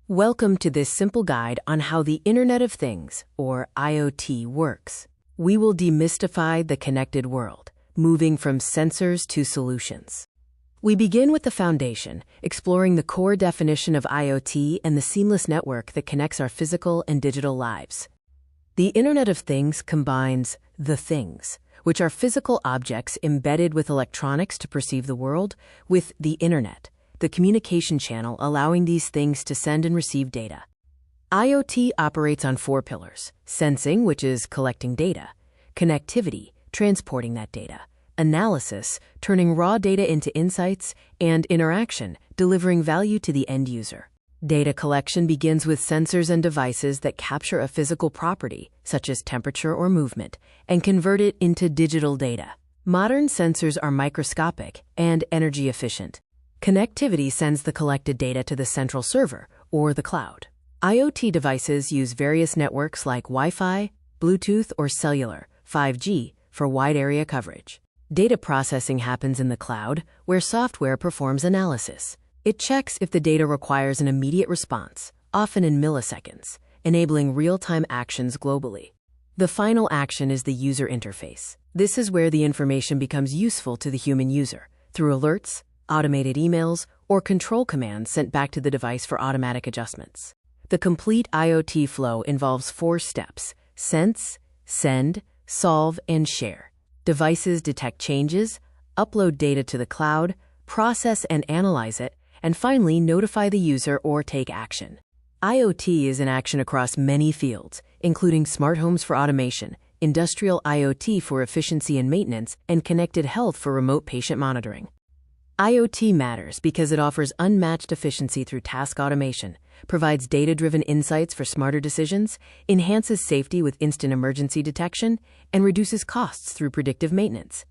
Welcome to this simple guide on how the Internet of Things, or IoT, works. We will demystify the connected world, moving from sensors to solutions. We begin with the foundation, exploring the core definition of IoT and the seamless network that connects our physical and digital lives. The Internet of Things combines the things, which are physical objects embedded with electronics to perceive the world, with the Internet, the communication channel allowing these things to send and receive data. IoT operates on 4 pillars: sensing, which is collecting data; connectivity, transporting that data; analysis, turning raw data into insights; and interaction, delivering value to the end user. Data collection begins with sensors and devices that capture a physical property, such as temperature or movement, and convert it into digital data. Modern sensors are microscopic and energy efficient. Connectivity sends the collected data to the central server, or the cloud. IoT devices use various networks like Wi-Fi, Bluetooth, or cellular, 5G, for wide area coverage. Data processing happens in the cloud, where software performs analysis. It checks if the data requires an immediate response, often in milliseconds, enabling real-time actions globally. The final action is the user interface. This is where the information becomes useful to the human user, through alerts, automated emails, or control commands sent back to the device for automatic adjustments. The complete IoT flow involves 4 steps: sense, send, solve, and share. Devices detect changes, upload data to the cloud, process and analyze it, and finally notify the user or take action. IoT is in action across many fields, including smart homes for automation, industrial IoT for efficiency and maintenance, and connected health for remote patient monitoring. IoT matters because it offers unmatched efficiency through task automation, provides data-driven insights for smarter decisions, enhances safety with instant emergency detection, and reduces costs through predictive maintenance.